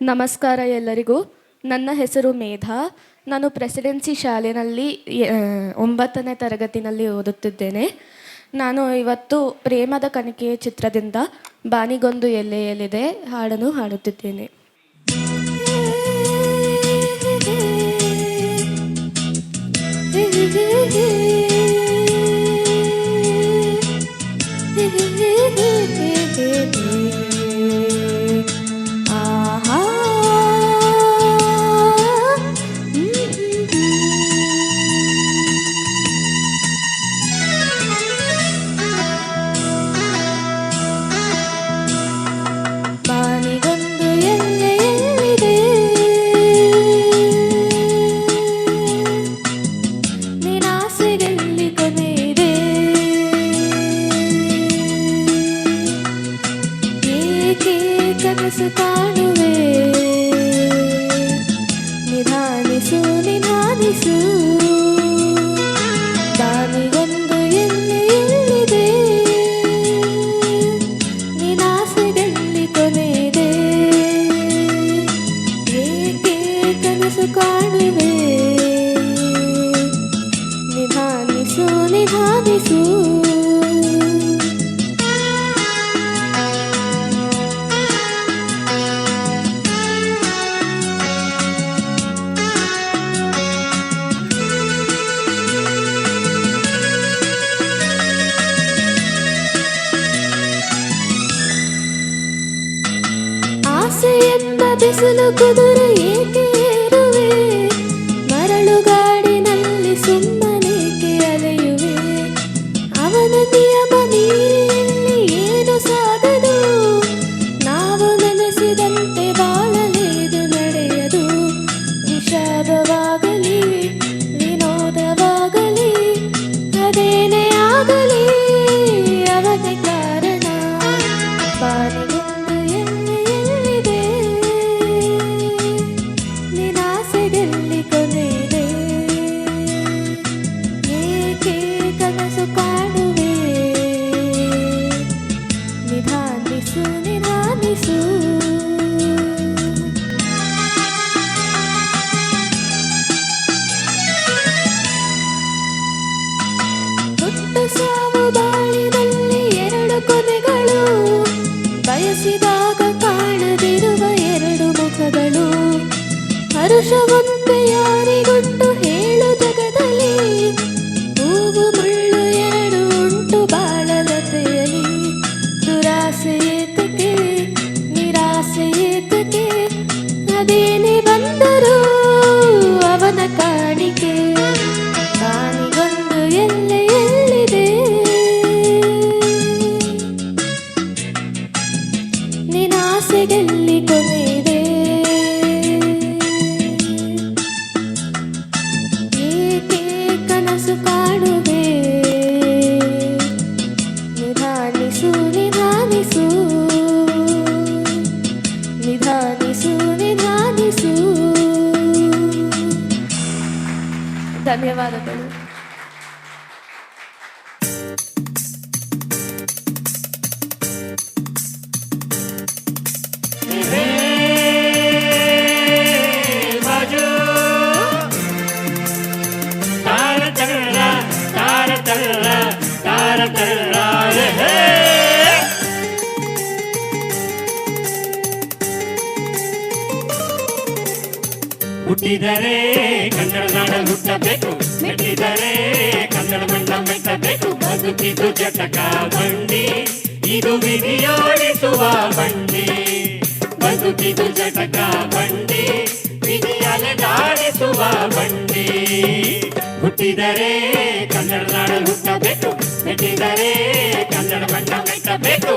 ನಮಸ್ಕಾರ ಎಲ್ಲರಿಗೂ. ನನ್ನ ಹೆಸರು ಮೇಧಾ. ನಾನು ಪ್ರೆಸಿಡೆನ್ಸಿ ಶಾಲೆಯಲ್ಲಿ 9ನೇ ತರಗತಿಯಲ್ಲಿ ಓದುತ್ತಿದ್ದೇನೆ. ನಾನು ಇವತ್ತು ಪ್ರೇಮದ ಕಣಿಕೆಯ ಚಿತ್ರದಿಂದ ಬಾನಿಗೊಂದು ಎಲೆಯಲಿದೆ ಹಾಡನ್ನು ಹಾಡುತ್ತಿದ್ದೇನೆ. ಕನಸು ಕಾಣುವೆ ನಿಧಾನಿಸು ನಿಧಾನಿಸು ಬಾನಿಗೊಂದು ಎಲ್ಲಿದೆ ನಿನಾಸೆಯಲ್ಲಿ ಕೊನೆಯಿದೆ ಏಕೆ ಕನಸು ಕಾಣುವೆ ನಿಧಾನಿಸು ನಿಧಾನಿಸು ಆಸೆಯೆಂಬ ಬಿಸಿಲು ಕುದುರೆ ಏಕೆ ಏರುವೆ ಮರಳು ಗಾಡಿನಲ್ಲಿ ಸುಮ್ಮನೇಕೆ ಅಲೆಯುವೆ ಅವನ ನಿಯಮ ಮೀರಿ ಏನು ಸಾಗದು ನಾವು ನೆನೆಸಿದಂತೆ ಬಾಳಲೇದು ನಡೆಯದು ವಿಷಾದವಾಗಲಿ ವಿನೋದವಾಗಲಿ ಅದೇನೇ ಆಗಲಿ ಅವನೇ ಕಾರಣ ಬಾನಿಗೊಂದು ಕೊನೆಯಿದೆ ಏಕೆ ಕನಸು ಕಾಣುವೆ ನಿಧಾನಿಸು ನಿಧಾನಿಸು ಹುಟ್ಟು ಸಾವು ಬಾಳಿನಲ್ಲಿ ಎರಡು ಕೊನೆಗಳು ಬಯಸಿದಾಗ ಕಾಣದಿರುವ ಎರಡು ಮುಖಗಳು ಹರುಷವೊಂದು ಯಾರಿಗುಂಟು ಹೇಳು ಜಗದಲ್ಲಿ ಹೂವು ಮುಳ್ಳು ಎರಡು ಉಂಟು ಬಾಳಲತೆಯಲಿ ದುರಾಸೆ ಏತಕ್ಕೆ ನಿರಾಸೆ ಏತಕ್ಕೆ ಅದೇನೇ ಬಂದರೂ ಅವನ ಕಾಣಿಕೆ ಬಾನಿಗೊಂದು ಎಲ್ಲಿದೆ ನಿನಾಸೆಯಲ್ಲಿ ಕೊನೆಯಿದೆ ಕನಸು ಕಾಣುವೆ ನಿಧಾನಿಸು ನಿಧಾನಿಸು ನಿಧಾನಿಸು ನಿಧಾನಿಸು. ಧನ್ಯವಾದಗಳು. ಹುಟ್ಟಿದರೆ ಕನ್ನಡ ನಾಡಲ್ಲಿ ಹುಟ್ಟಬೇಕು ಮೆಟ್ಟಿದರೆ ಕನ್ನಡ ಮಣ್ಣ ಮೆಟ್ಟಬೇಕು ಬದುಕಿದು ಜಟಕ ಬಂಡಿ ಇದು ವಿಧಿಯೋಡಿಸುವ ಬಂಡಿ ಬದುಕಿದು ಜಟಕ ಬಂಡಿ ವಿಧಿಯಲೆದಾಡಿಸುವ ಬಂಡಿ ಹುಟ್ಟಿದರೆ ಕನ್ನಡ ನಾಡಲ್ಲಿ ಹುಟ್ಟಬೇಕು ಮೆಟ್ಟಿದರೆ ಕನ್ನಡ ಮಣ್ಣ ಮೆಟ್ಟಬೇಕು